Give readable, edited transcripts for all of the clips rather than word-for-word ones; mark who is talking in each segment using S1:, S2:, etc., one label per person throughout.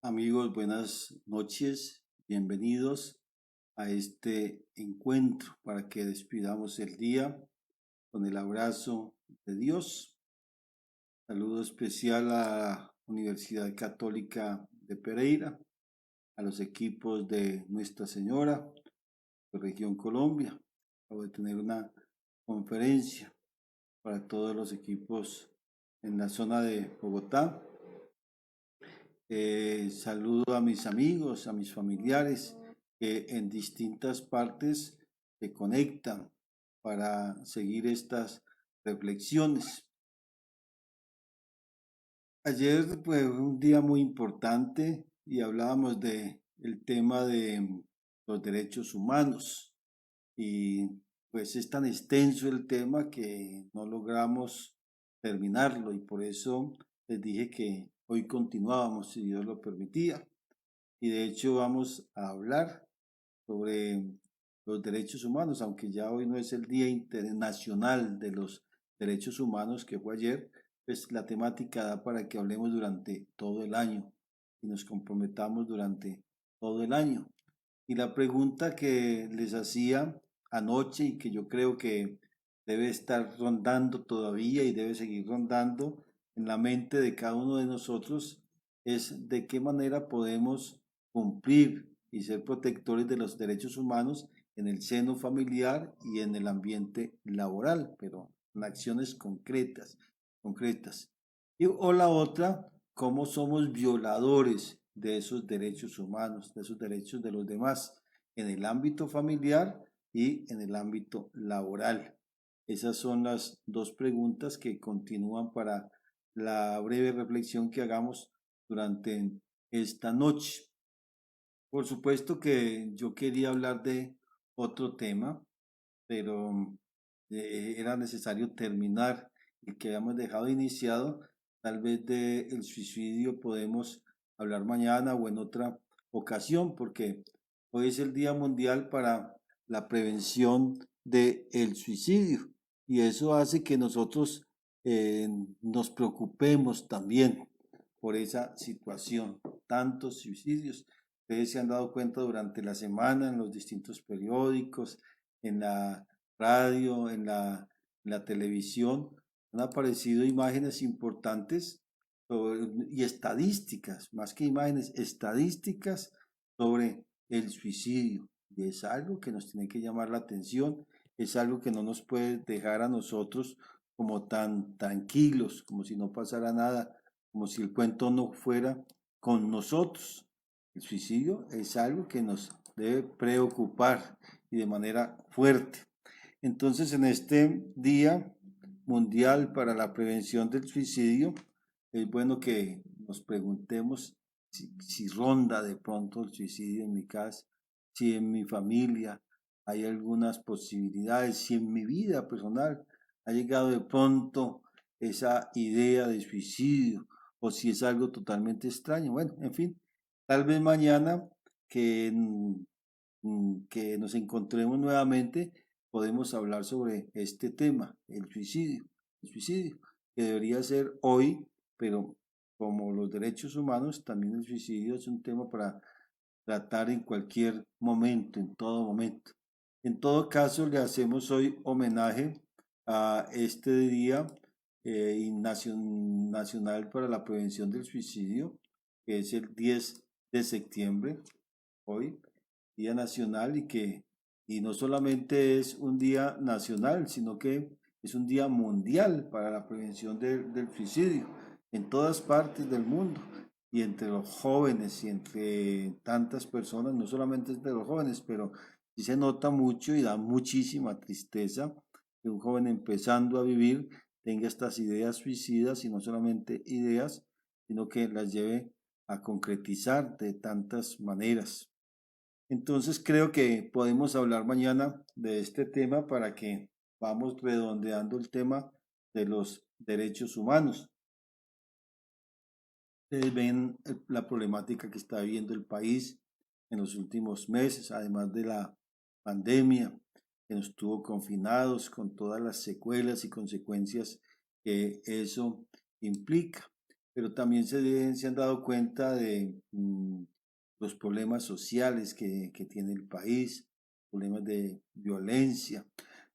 S1: Amigos, buenas noches, bienvenidos a este encuentro para que despidamos el día con el abrazo de Dios. Saludo especial a la Universidad Católica de Pereira, a los equipos de Nuestra Señora de Región Colombia. Acabo de tener una conferencia para todos los equipos en la zona de Bogotá. Saludo a mis amigos, a mis familiares que en distintas partes se conectan para seguir estas reflexiones. Ayer fue un día muy importante y hablábamos de el tema de los derechos humanos y pues es tan extenso el tema que no logramos terminarlo y por eso les dije que hoy continuábamos si Dios lo permitía. Y de hecho vamos a hablar sobre los derechos humanos, aunque ya hoy no es el Día Internacional de los Derechos Humanos, que fue ayer, pues la temática da para que hablemos durante todo el año y nos comprometamos durante todo el año. Y la pregunta que les hacía anoche y que yo creo que debe estar rondando todavía y debe seguir rondando en la mente de cada uno de nosotros es de qué manera podemos cumplir y ser protectores de los derechos humanos en el seno familiar y en el ambiente laboral, pero en acciones concretas. O la otra, cómo somos violadores de esos derechos humanos, de esos derechos de los demás, en el ámbito familiar y en el ámbito laboral. Esas son las dos preguntas que continúan para la breve reflexión que hagamos durante esta noche. Por supuesto que yo quería hablar de otro tema, pero era necesario terminar el que habíamos dejado iniciado. Tal vez de el suicidio podemos hablar mañana o en otra ocasión, porque hoy es el Día Mundial para la Prevención del Suicidio y eso hace que nosotros nos preocupemos también por esa situación, tantos suicidios. Ustedes se han dado cuenta durante la semana en los distintos periódicos, en la radio, en la televisión, han aparecido imágenes importantes y estadísticas, más que imágenes, estadísticas sobre el suicidio. Y es algo que nos tiene que llamar la atención, es algo que no nos puede dejar a nosotros como tan tranquilos, como si no pasara nada, como si el cuento no fuera con nosotros. El suicidio es algo que nos debe preocupar y de manera fuerte. Entonces, en este Día Mundial para la Prevención del Suicidio, es bueno que nos preguntemos si ronda de pronto el suicidio en mi casa, si en mi familia hay algunas posibilidades, si en mi vida personal ha llegado de pronto esa idea de suicidio o si es algo totalmente extraño. Bueno, en fin, tal vez mañana que, que nos encontremos nuevamente podemos hablar sobre este tema, el suicidio, que debería ser hoy, pero como los derechos humanos, también el suicidio es un tema para tratar en cualquier momento, en todo momento. En todo caso, le hacemos hoy homenaje a este día nacional para la prevención del suicidio, que es el 10 de septiembre, hoy, Día Nacional, y no solamente es un día nacional, sino que es un día mundial para la prevención del suicidio en todas partes del mundo y entre los jóvenes y entre tantas personas, no solamente entre los jóvenes, pero sí se nota mucho y da muchísima tristeza que un joven empezando a vivir tenga estas ideas suicidas y no solamente ideas, sino que las lleve a concretizar de tantas maneras. Entonces creo que podemos hablar mañana de este tema para que vamos redondeando el tema de los derechos humanos. Ustedes ven la problemática que está viviendo el país en los últimos meses, además de la pandemia que nos tuvo confinados con todas las secuelas y consecuencias que eso implica. pero también se han dado cuenta de los problemas sociales que tiene el país, problemas de violencia,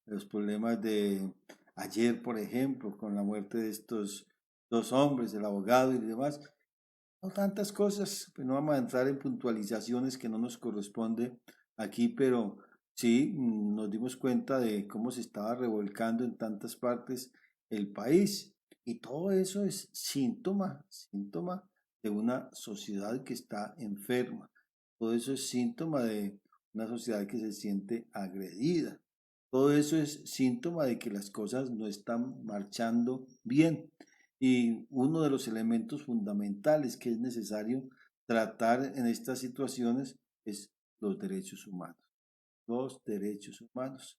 S1: los problemas de ayer, por ejemplo, con la muerte de estos dos hombres, el abogado y demás. No tantas cosas, pues no vamos a entrar en puntualizaciones que no nos corresponde aquí, pero sí nos dimos cuenta de cómo se estaba revolcando en tantas partes el país. Y todo eso es síntoma de una sociedad que está enferma. Todo eso es síntoma de una sociedad que se siente agredida. Todo eso es síntoma de que las cosas no están marchando bien. Y uno de los elementos fundamentales que es necesario tratar en estas situaciones es los derechos humanos. Los derechos humanos,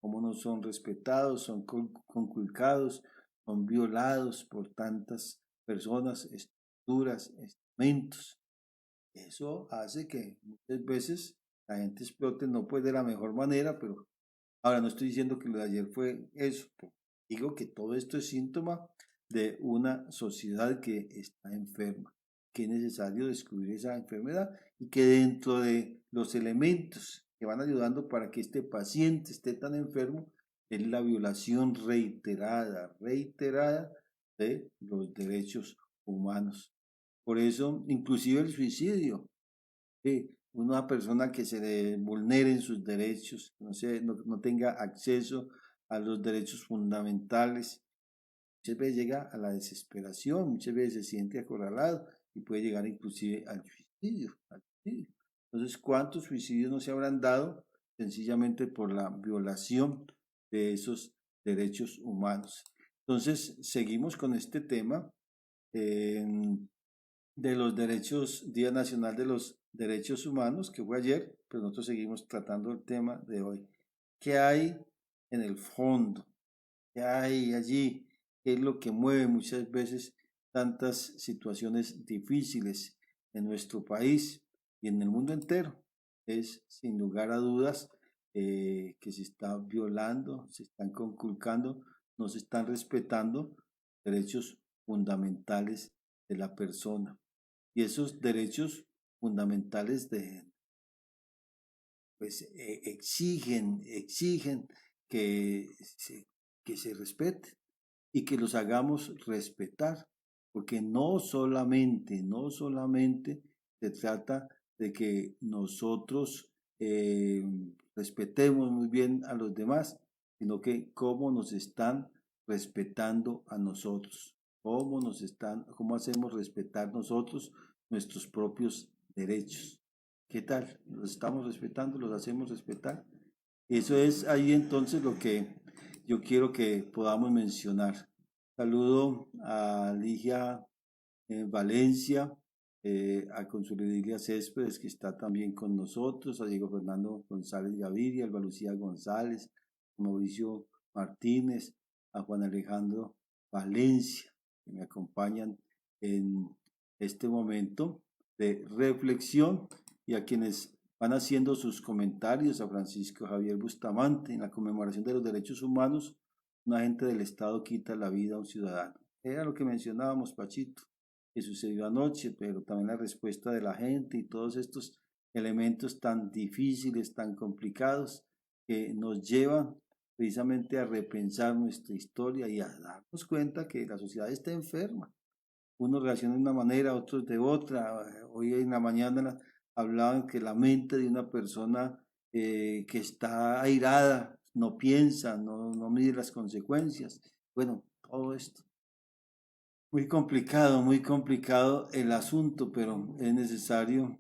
S1: cómo no son respetados, son conculcados, son violados por tantas personas, estructuras, estamentos. Eso hace que muchas veces la gente explote, no pues de la mejor manera, pero ahora no estoy diciendo que lo de ayer fue eso. Digo que todo esto es síntoma de una sociedad que está enferma, que es necesario descubrir esa enfermedad y que dentro de los elementos que van ayudando para que este paciente esté tan enfermo es la violación reiterada de los derechos humanos. Por eso, inclusive el suicidio, una persona que se le vulneren sus derechos, no tenga acceso a los derechos fundamentales, muchas veces llega a la desesperación, muchas veces se siente acorralado y puede llegar inclusive al suicidio. Entonces, ¿cuántos suicidios no se habrán dado sencillamente por la violación de esos derechos humanos? Entonces, seguimos con este tema. eh, de los derechos, Día Nacional de los Derechos Humanos, que fue ayer, pero nosotros seguimos tratando el tema de hoy. ¿Qué hay en el fondo? ¿Qué hay allí? ¿Qué es lo que mueve muchas veces tantas situaciones difíciles en nuestro país y en el mundo entero? Es, sin lugar a dudas, que se está violando, se están conculcando, no se están respetando derechos fundamentales de la persona. Y esos derechos fundamentales pues, exigen que que se respete y que los hagamos respetar, porque no solamente se trata de que nosotros respetemos muy bien a los demás, sino que cómo nos están respetando a nosotros, cómo hacemos respetar nosotros nuestros propios derechos. ¿Qué tal? ¿Los estamos respetando? ¿Los hacemos respetar? Eso es ahí entonces lo que yo quiero que podamos mencionar. Saludo a Ligia Valencia, a Consuelo Céspedes, que está también con nosotros, a Diego Fernando González Gaviria, a Alba Lucía González, a Mauricio Martínez, a Juan Alejandro Valencia, que me acompañan en este momento de reflexión y a quienes van haciendo sus comentarios, a Francisco Javier Bustamante, en la conmemoración de los derechos humanos, un agente del Estado quita la vida a un ciudadano. Era lo que mencionábamos, Pachito, que sucedió anoche, pero también la respuesta de la gente y todos estos elementos tan difíciles, tan complicados, que nos llevan precisamente a repensar nuestra historia y a darnos cuenta que la sociedad está enferma. Unos reaccionan de una manera, otros de otra. Hoy en la mañana hablaban que la mente de una persona que está airada no piensa, no mide las consecuencias. Bueno, todo esto. Muy complicado el asunto, pero es necesario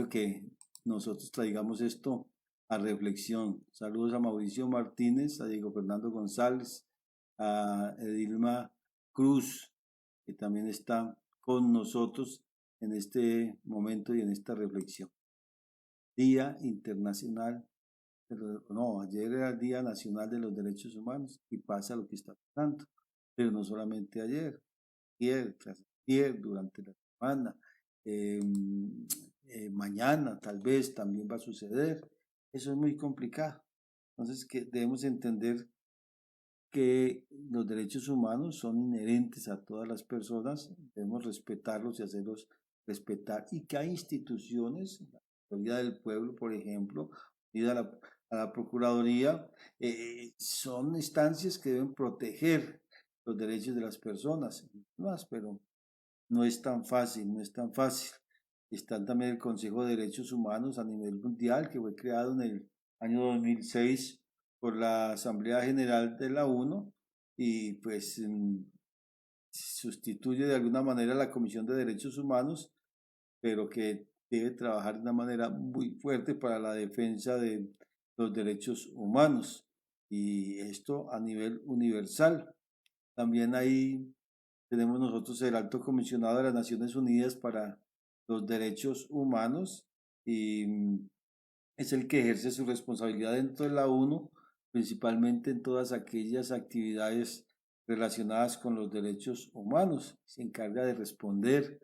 S1: que nosotros traigamos esto a reflexión. Saludos a Mauricio Martínez, a Diego Fernando González, a Edilma Cruz, que también está con nosotros en este momento y en esta reflexión. Día Internacional, no, ayer era el Día Nacional de los Derechos Humanos y pasa lo que está pasando, pero no solamente ayer, tras ayer, durante la semana, eh, mañana tal vez también va a suceder. Eso es muy complicado. Entonces, que debemos entender que los derechos humanos son inherentes a todas las personas, debemos respetarlos y hacerlos respetar, y que hay instituciones, la Autoridad del Pueblo, por ejemplo, y a la Procuraduría, son instancias que deben proteger los derechos de las personas, más, pero no es tan fácil, no es tan fácil. Está también el Consejo de Derechos Humanos a nivel mundial, que fue creado en el año 2006 por la Asamblea General de la ONU, y pues sustituye de alguna manera a la Comisión de Derechos Humanos, pero que debe trabajar de una manera muy fuerte para la defensa de los derechos humanos, y esto a nivel universal. También ahí tenemos nosotros el Alto Comisionado de las Naciones Unidas para los Derechos Humanos, y es el que ejerce su responsabilidad dentro de la ONU, principalmente en todas aquellas actividades relacionadas con los derechos humanos. Se encarga de responder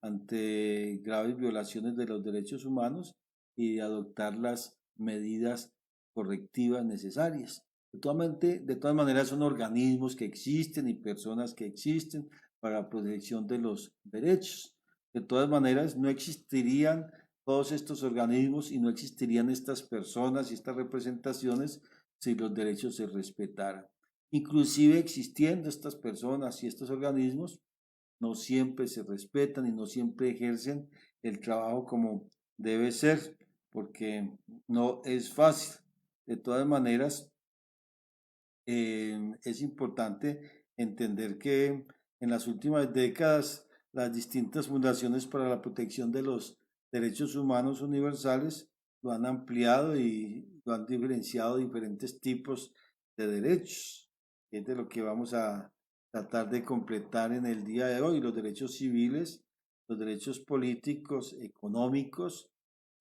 S1: ante graves violaciones de los derechos humanos y de adoptar las medidas correctivas necesarias. De todas maneras, son organismos que existen y personas que existen para la protección de los derechos. De todas maneras, no existirían todos estos organismos y no existirían estas personas y estas representaciones si los derechos se respetaran. Inclusive existiendo estas personas y estos organismos, no siempre se respetan y no siempre ejercen el trabajo como debe ser, porque no es fácil. De todas maneras, es importante entender que en las últimas décadas las distintas fundaciones para la protección de los derechos humanos universales lo han ampliado y lo han diferenciado diferentes tipos de derechos. Es de lo que vamos a tratar de completar en el día de hoy: los derechos civiles, los derechos políticos, económicos,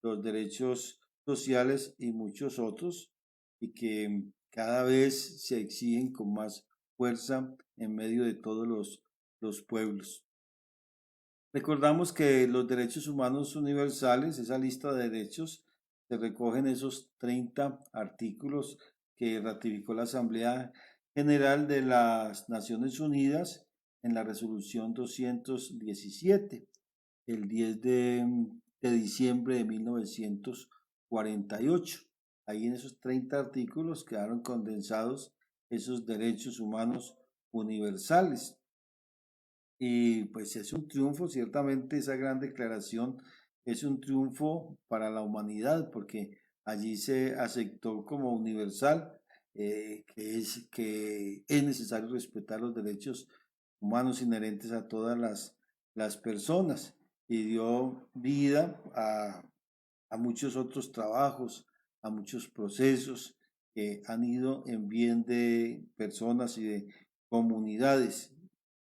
S1: los derechos sociales y muchos otros, y que cada vez se exigen con más fuerza en medio de todos los pueblos. Recordamos que los derechos humanos universales, esa lista de derechos, se recogen esos 30 artículos que ratificó la Asamblea General de las Naciones Unidas en la resolución 217, el 10 de diciembre de 1948. Ahí en esos 30 artículos quedaron condensados esos derechos humanos universales. Y pues es un triunfo, ciertamente esa gran declaración es un triunfo para la humanidad, porque allí se aceptó como universal, que es necesario respetar los derechos humanos inherentes a todas las personas, y dio vida a muchos otros trabajos, a muchos procesos que han ido en bien de personas y de comunidades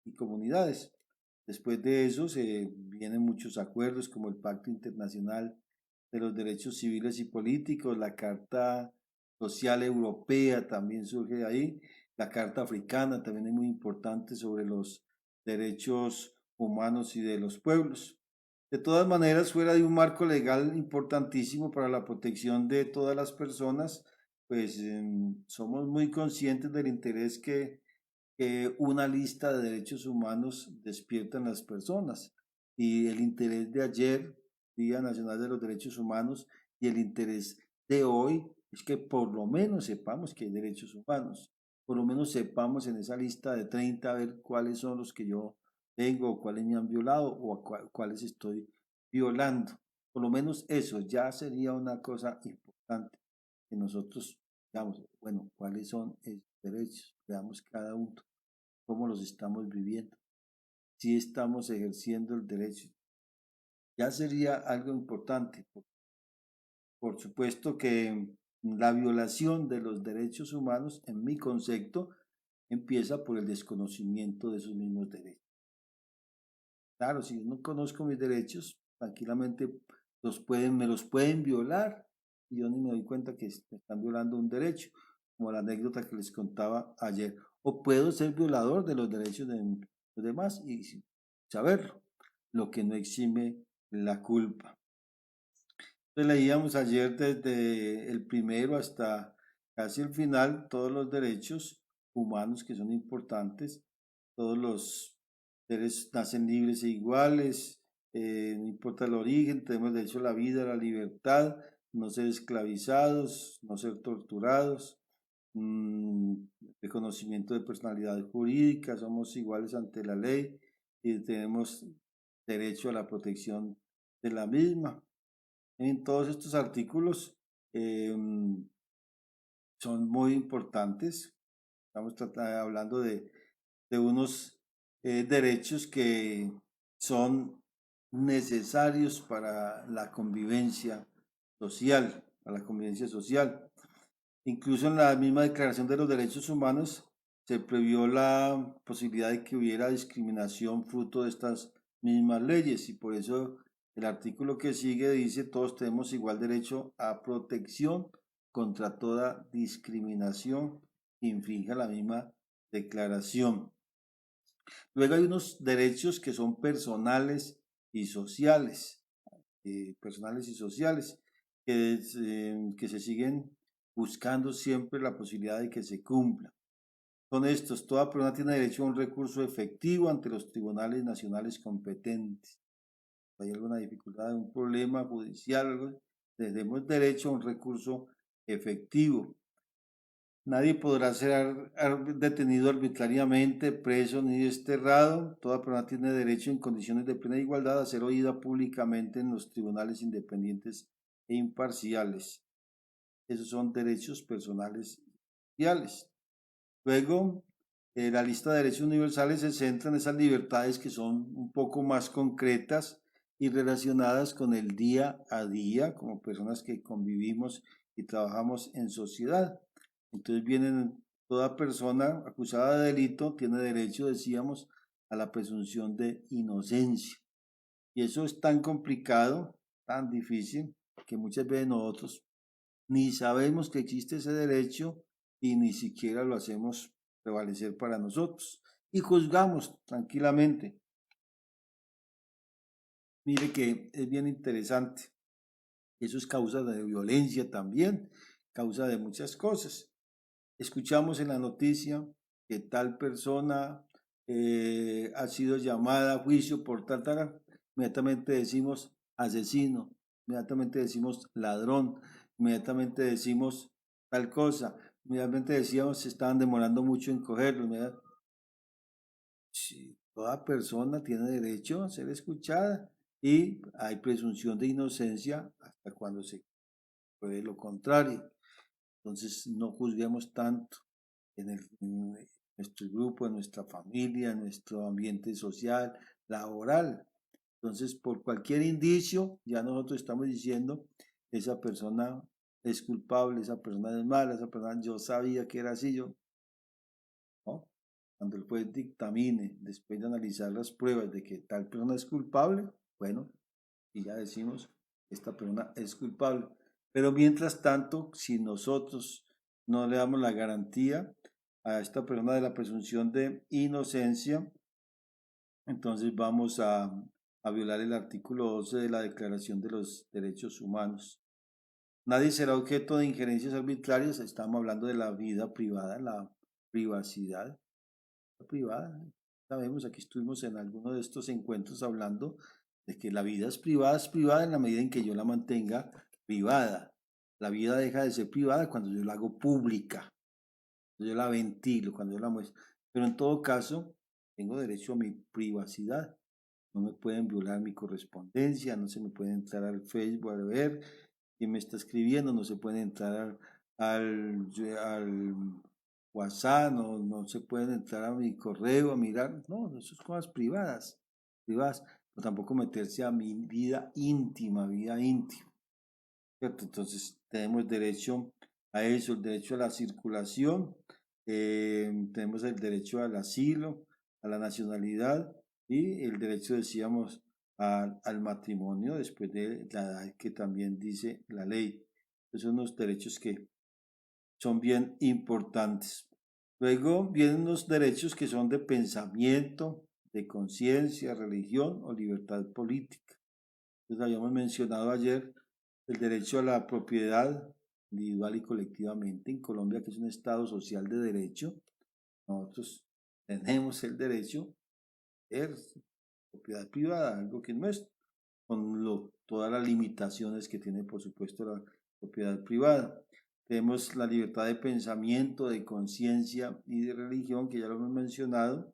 S1: y comunidades. Después de eso se vienen muchos acuerdos como el Pacto Internacional de los Derechos Civiles y Políticos, la Carta Social Europea también surge de ahí, la Carta Africana también es muy importante sobre los derechos humanos y de los pueblos. De todas maneras, fuera de un marco legal importantísimo para la protección de todas las personas, pues somos muy conscientes del interés que una lista de derechos humanos despierta en las personas. Y el interés de ayer, Día Nacional de los Derechos Humanos, y el interés de hoy es que por lo menos sepamos que hay derechos humanos. Por lo menos sepamos en esa lista de 30 a ver cuáles son los que yo tengo, o cuáles me han violado, o cuáles estoy violando. Por lo menos eso ya sería una cosa importante, que nosotros digamos, bueno, cuáles son esos derechos, veamos cada uno cómo los estamos viviendo, si estamos ejerciendo el derecho. Ya sería algo importante. Por supuesto que la violación de los derechos humanos, en mi concepto, empieza por el desconocimiento de esos mismos derechos. Claro, si yo no conozco mis derechos, tranquilamente me los pueden violar y yo ni me doy cuenta que me están violando un derecho, como la anécdota que les contaba ayer. O puedo ser violador de los derechos de los demás y sin saberlo, lo que no exime la culpa. Entonces leíamos ayer desde el primero hasta casi el final todos los derechos humanos que son importantes. Todos los seres nacen libres e iguales, no importa el origen, tenemos derecho a la vida, a la libertad, no ser esclavizados, no ser torturados, mm, reconocimiento de personalidad jurídica, somos iguales ante la ley y tenemos derecho a la protección de la misma. En todos estos artículos son muy importantes. Estamos hablando de unos derechos que son necesarios para la convivencia social, para la convivencia social. Incluso en la misma Declaración de los Derechos Humanos se previó la posibilidad de que hubiera discriminación fruto de estas mismas leyes y por eso el artículo que sigue dice todos tenemos igual derecho a protección contra toda discriminación que infrinja la misma declaración. Luego hay unos derechos que son personales y sociales, que se siguen buscando siempre la posibilidad de que se cumplan. Son estos, toda persona tiene derecho a un recurso efectivo ante los tribunales nacionales competentes. Si hay alguna dificultad, un problema judicial, algo, tenemos derecho a un recurso efectivo. Nadie podrá ser detenido arbitrariamente, preso ni desterrado. Toda persona tiene derecho en condiciones de plena igualdad a ser oída públicamente en los tribunales independientes e imparciales. Esos son derechos personales y sociales. Luego, la lista de derechos universales se centra en esas libertades que son un poco más concretas y relacionadas con el día a día, como personas que convivimos y trabajamos en sociedad. Entonces vienen, toda persona acusada de delito tiene derecho, decíamos, a la presunción de inocencia. Y eso es tan complicado, tan difícil, que muchas veces nosotros ni sabemos que existe ese derecho y ni siquiera lo hacemos prevalecer para nosotros. Y juzgamos tranquilamente. Mire que es bien interesante. Eso es causa de violencia también, causa de muchas cosas. Escuchamos en la noticia que tal persona ha sido llamada a juicio por tal, inmediatamente decimos asesino, inmediatamente decimos ladrón, inmediatamente decimos tal cosa, inmediatamente decíamos se estaban demorando mucho en cogerlo. Sí, toda persona tiene derecho a ser escuchada y hay presunción de inocencia hasta cuando se puede lo contrario. Entonces no juzguemos tanto en nuestro grupo, en nuestra familia, en nuestro ambiente social, laboral. Entonces, por cualquier indicio, ya nosotros estamos diciendo, esa persona es culpable, esa persona es mala, esa persona yo sabía que era así, ¿no? Cuando el juez dictamine, después de analizar las pruebas de que tal persona es culpable, bueno, y ya decimos, esta persona es culpable. Pero mientras tanto, si nosotros no le damos la garantía a esta persona de la presunción de inocencia, entonces vamos a violar el artículo 12 de la Declaración de los Derechos Humanos. Nadie será objeto de injerencias arbitrarias, estamos hablando de la vida privada, la privacidad privada. Sabemos, aquí estuvimos en alguno de estos encuentros hablando de que la vida es privada en la medida en que yo la mantenga privada. La vida deja de ser privada cuando yo la hago pública, cuando yo la ventilo, cuando yo la muestro. Pero en todo caso, tengo derecho a mi privacidad. No me pueden violar mi correspondencia, no se me puede entrar al Facebook a ver quién me está escribiendo, no se puede entrar al WhatsApp, no se pueden entrar a mi correo a mirar, no, eso son cosas privadas, pero tampoco meterse a mi vida íntima, ¿cierto? Entonces tenemos derecho a eso, el derecho a la circulación, tenemos el derecho al asilo, a la nacionalidad y el derecho, decíamos, al matrimonio después de la edad que también dice la ley. Esos son los derechos que son bien importantes. Luego vienen los derechos que son de pensamiento, de conciencia, religión o libertad política. Entonces habíamos mencionado ayer el derecho a la propiedad individual y colectivamente en Colombia, que es un estado social de derecho. Nosotros tenemos el derecho a tener propiedad privada, algo que es nuestro, con todas las limitaciones que tiene, por supuesto, la propiedad privada. Tenemos la libertad de pensamiento, de conciencia y de religión, que ya lo hemos mencionado,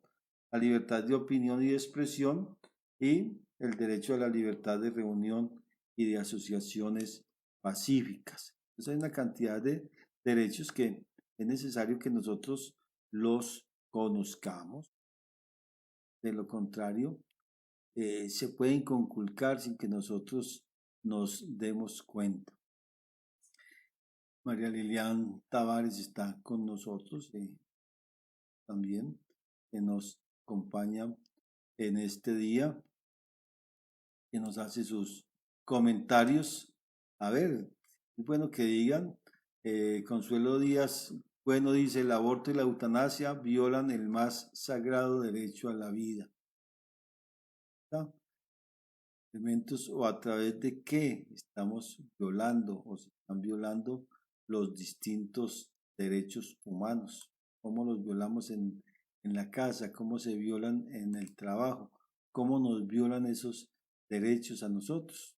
S1: la libertad de opinión y de expresión y el derecho a la libertad de reunión y de asociaciones pacíficas. Entonces hay una cantidad de derechos que es necesario que nosotros los conozcamos. De lo contrario, se pueden conculcar sin que nosotros nos demos cuenta. María Lilian Tavares está con nosotros también, que nos acompaña en este día, que nos hace sus comentarios. A ver, es bueno que digan, Consuelo Díaz, bueno, dice, el aborto y la eutanasia violan el más sagrado derecho a la vida. ¿Está? Elementos o a través de qué estamos violando o se están violando los distintos derechos humanos, cómo los violamos en la casa, cómo se violan en el trabajo, cómo nos violan esos derechos a nosotros.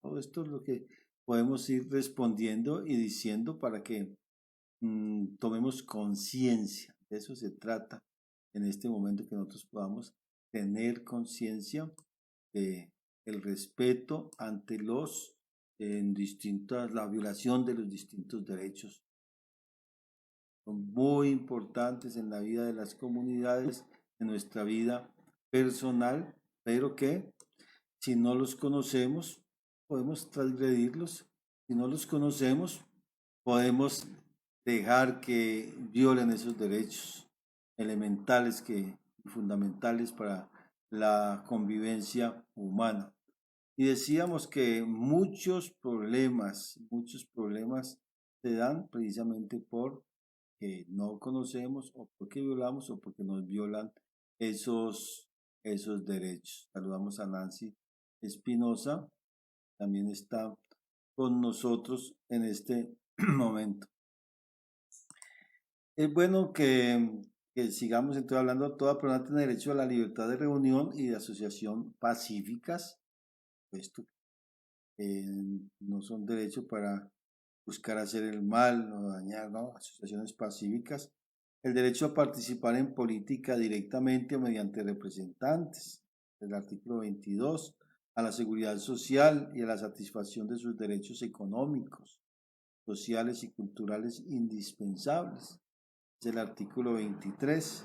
S1: Todo esto es lo que podemos ir respondiendo y diciendo para que tomemos conciencia. De eso se trata en este momento, que nosotros podamos tener conciencia de el respeto ante los la violación de los distintos derechos. Son muy importantes en la vida de las comunidades, en nuestra vida personal, pero que si no los conocemos, podemos transgredirlos. Si no los conocemos, podemos dejar que violen esos derechos elementales fundamentales para la convivencia humana. Y decíamos que muchos problemas se dan precisamente porque no conocemos o porque violamos o porque nos violan esos derechos. Saludamos a Nancy Espinosa, también está con nosotros en este momento. Es bueno que sigamos entonces hablando. Toda persona tiene derecho a la libertad de reunión y de asociación pacíficas. Esto no son derechos para buscar hacer el mal o dañar, ¿no? Asociaciones pacíficas. El derecho a participar en política directamente o mediante representantes. El artículo 22. A la seguridad social y a la satisfacción de sus derechos económicos, sociales y culturales indispensables. Es el artículo 23.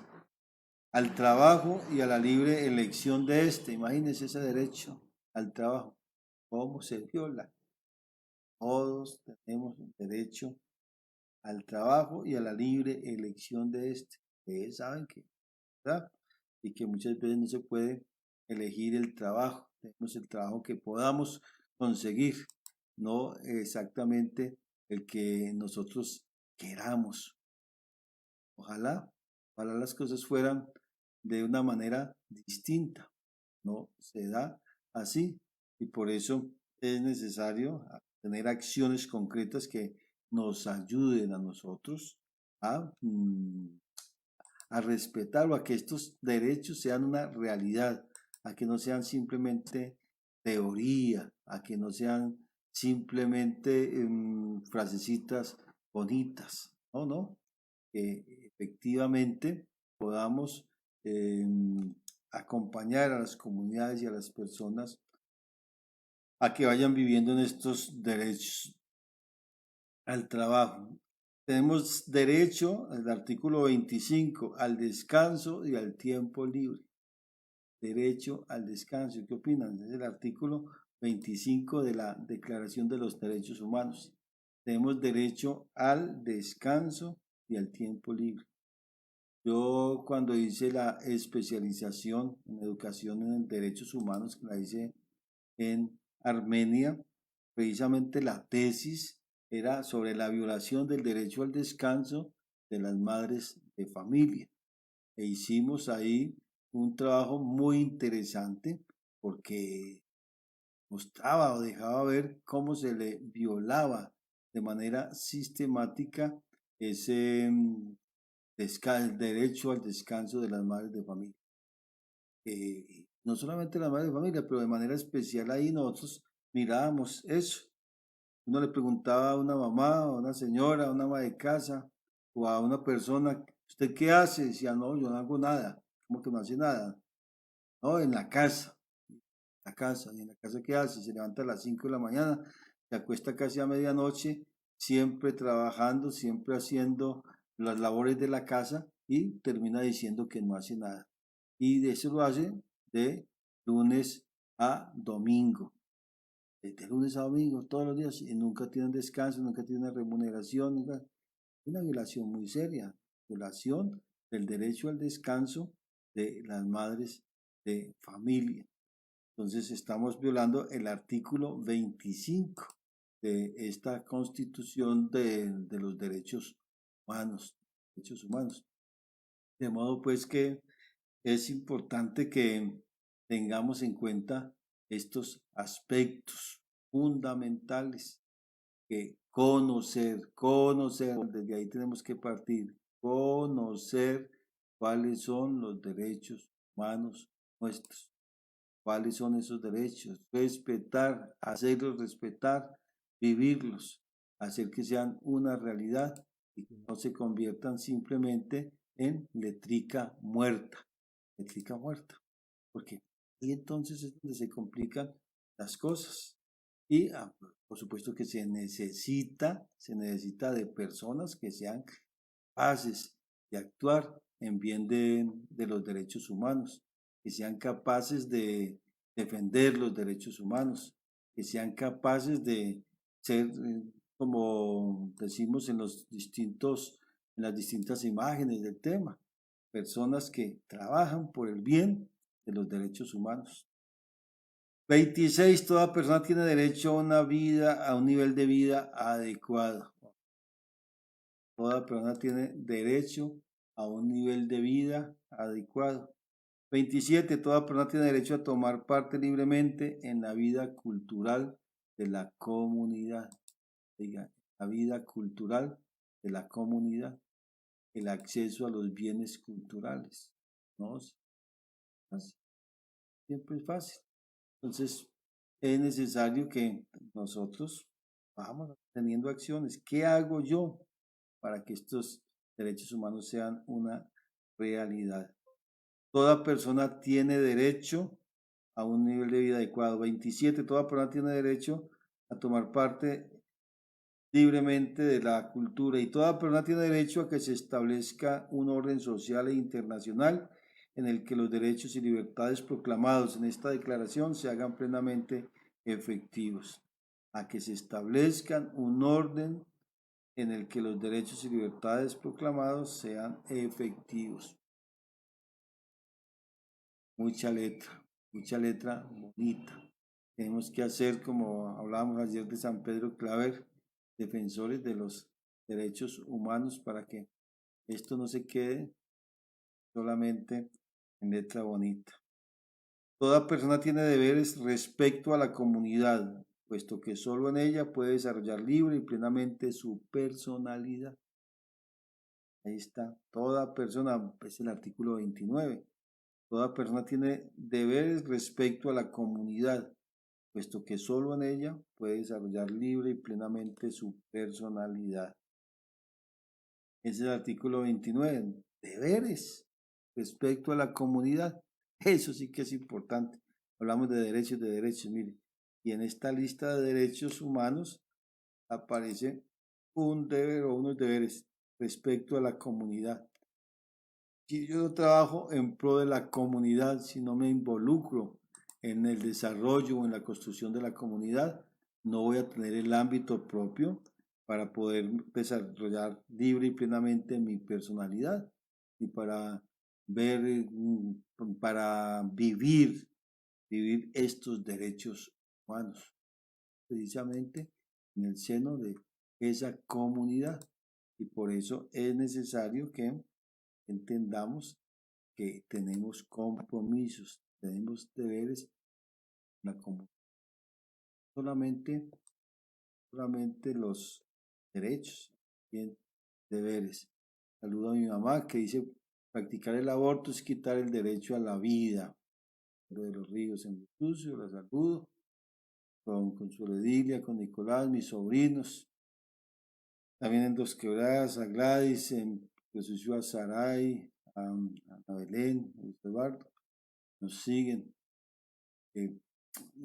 S1: Al trabajo y a la libre elección de este. Imagínense ese derecho al trabajo. ¿Cómo se viola? Todos tenemos derecho al trabajo y a la libre elección de este. Ustedes saben que, ¿verdad? Y que muchas veces no se puede elegir el trabajo. Tenemos el trabajo que podamos conseguir, no exactamente el que nosotros queramos. Ojalá las cosas fueran de una manera distinta. No se da así y por eso es necesario tener acciones concretas que nos ayuden a nosotros a respetar o a que estos derechos sean una realidad, a que no sean simplemente teoría, a que no sean simplemente frasecitas bonitas, no, que efectivamente podamos acompañar a las comunidades y a las personas a que vayan viviendo en estos derechos al trabajo. Tenemos derecho, el artículo 25, al descanso y al tiempo libre. Derecho al descanso. ¿Qué opinan? Es el artículo 25 de la Declaración de los Derechos Humanos. Tenemos derecho al descanso y al tiempo libre. Yo cuando hice la especialización en educación en derechos humanos, que la hice en Armenia, precisamente la tesis era sobre la violación del derecho al descanso de las madres de familia. E hicimos ahí un trabajo muy interesante porque mostraba o dejaba ver cómo se le violaba de manera sistemática ese el derecho al descanso de las madres de familia. No solamente las madres de familia, pero de manera especial ahí nosotros mirábamos eso. Uno le preguntaba a una mamá, a una señora, a una ama de casa o a una persona, ¿usted qué hace? Decía, no, yo no hago nada. ¿Cómo que no hace nada? No, en la casa. ¿Y en la casa qué hace? Se levanta a las 5 de la mañana, se acuesta casi a medianoche, siempre trabajando, siempre haciendo las labores de la casa y termina diciendo que no hace nada. Y de eso lo hace de lunes a domingo. De lunes a domingo, todos los días, y nunca tienen descanso, nunca tienen remuneración, nunca. Una violación muy seria, violación del derecho al descanso de las madres de familia. Entonces estamos violando el artículo 25 de esta constitución de los derechos humanos. De modo pues que es importante que tengamos en cuenta estos aspectos fundamentales que conocer, desde ahí tenemos que partir, conocer cuáles son los derechos humanos nuestros, cuáles son esos derechos, respetar, hacerlos respetar, vivirlos, hacer que sean una realidad y que no se conviertan simplemente en letrica muerta, porque ahí entonces es donde se complican las cosas. Y por supuesto que se necesita de personas que sean capaces de actuar en bien de los derechos humanos, que sean capaces de defender los derechos humanos, que sean capaces de ser, como decimos en las distintas imágenes del tema, personas que trabajan por el bien de los derechos humanos. 26. Toda persona tiene derecho a una vida, a un nivel de vida adecuado. Toda persona tiene derecho a un nivel de vida adecuado. 27. Toda persona tiene derecho a tomar parte libremente en la vida cultural de la comunidad. Diga, la vida cultural de la comunidad, el acceso a los bienes culturales. ¿No? Siempre es fácil. Entonces, es necesario que nosotros vamos teniendo acciones. ¿Qué hago yo para que estos derechos humanos sean una realidad? Toda persona tiene derecho a un nivel de vida adecuado. 27. Toda persona tiene derecho a tomar parte libremente de la cultura y toda persona tiene derecho a que se establezca un orden social e internacional en el que los derechos y libertades proclamados en esta declaración se hagan plenamente efectivos, a que se establezcan un orden en el que los derechos y libertades proclamados sean efectivos. Mucha letra bonita. Tenemos que hacer, como hablábamos ayer de San Pedro Claver, defensores de los derechos humanos para que esto no se quede solamente en letra bonita. Toda persona tiene deberes respecto a la comunidad, puesto que solo en ella puede desarrollar libre y plenamente su personalidad. Ahí está, toda persona, es el artículo 29. Toda persona tiene deberes respecto a la comunidad, puesto que solo en ella puede desarrollar libre y plenamente su personalidad. Es el artículo 29. Deberes respecto a la comunidad. Eso sí que es importante. Hablamos de derechos, mire. Y en esta lista de derechos humanos aparece un deber o unos deberes respecto a la comunidad. Si yo no trabajo en pro de la comunidad, si no me involucro en el desarrollo o en la construcción de la comunidad, no voy a tener el ámbito propio para poder desarrollar libre y plenamente mi personalidad y para ver, para vivir estos derechos humanos, precisamente en el seno de esa comunidad. Y por eso es necesario que entendamos que tenemos compromisos, tenemos deberes en la comunidad. Solamente los derechos, bien, deberes. Saludo a mi mamá que dice, practicar el aborto es quitar el derecho a la vida. Pero de los Ríos en Lucio, la saludo, con Consuelo Edilia, con Nicolás, mis sobrinos. También en Dos Quebradas, a Gladys, en Jesús a Saray, a Ana Belén, a Luis Eduardo, nos siguen. eh,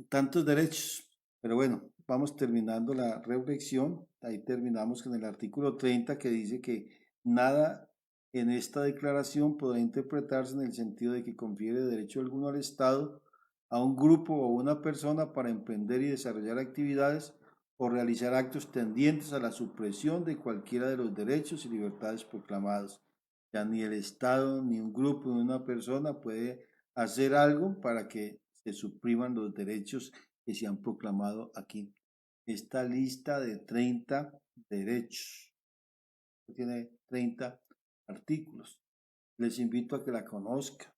S1: Tantos derechos. Pero bueno, vamos terminando la reflexión. Ahí terminamos con el artículo 30 que dice que nada en esta declaración podrá interpretarse en el sentido de que confiere derecho alguno al Estado, a un grupo o a una persona para emprender y desarrollar actividades o realizar actos tendientes a la supresión de cualquiera de los derechos y libertades proclamados. Ya ni el Estado, ni un grupo, ni una persona puede hacer algo para que se supriman los derechos que se han proclamado aquí. Esta lista de 30 derechos tiene 30 artículos. Les invito a que la conozcan.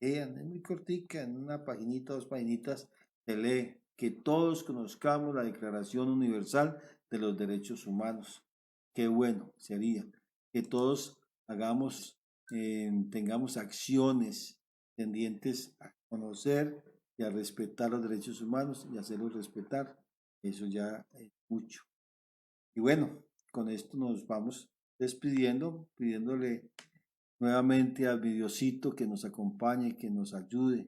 S1: Vean, es muy cortica, en una paginita, dos paginitas, se lee que todos conozcamos la Declaración Universal de los Derechos Humanos. Qué bueno sería que todos hagamos, tengamos acciones tendientes a conocer y a respetar los derechos humanos y hacerlos respetar. Eso ya es mucho. Y bueno, con esto nos vamos despidiendo, pidiéndole nuevamente al Diosito que nos acompañe, que nos ayude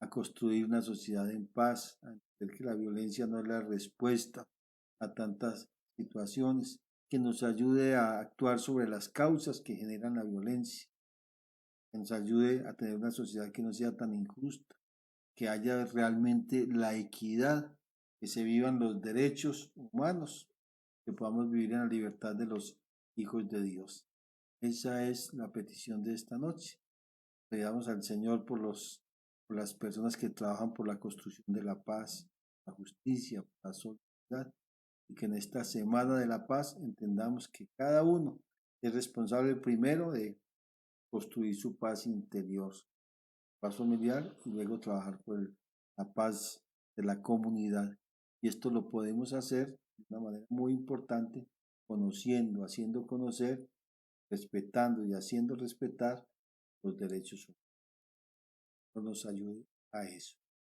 S1: a construir una sociedad en paz, a entender que la violencia no es la respuesta a tantas situaciones, que nos ayude a actuar sobre las causas que generan la violencia, que nos ayude a tener una sociedad que no sea tan injusta, que haya realmente la equidad, que se vivan los derechos humanos, que podamos vivir en la libertad de los hijos de Dios. Esa es la petición de esta noche. Pedamos al Señor por las personas que trabajan por la construcción de la paz, la justicia, la solidaridad, y que en esta semana de la paz entendamos que cada uno es responsable primero de construir su paz interior, paz familiar y luego trabajar por la paz de la comunidad. Y esto lo podemos hacer de una manera muy importante, conociendo, haciendo conocer, respetando y haciendo respetar los derechos humanos. Nos ayude a eso.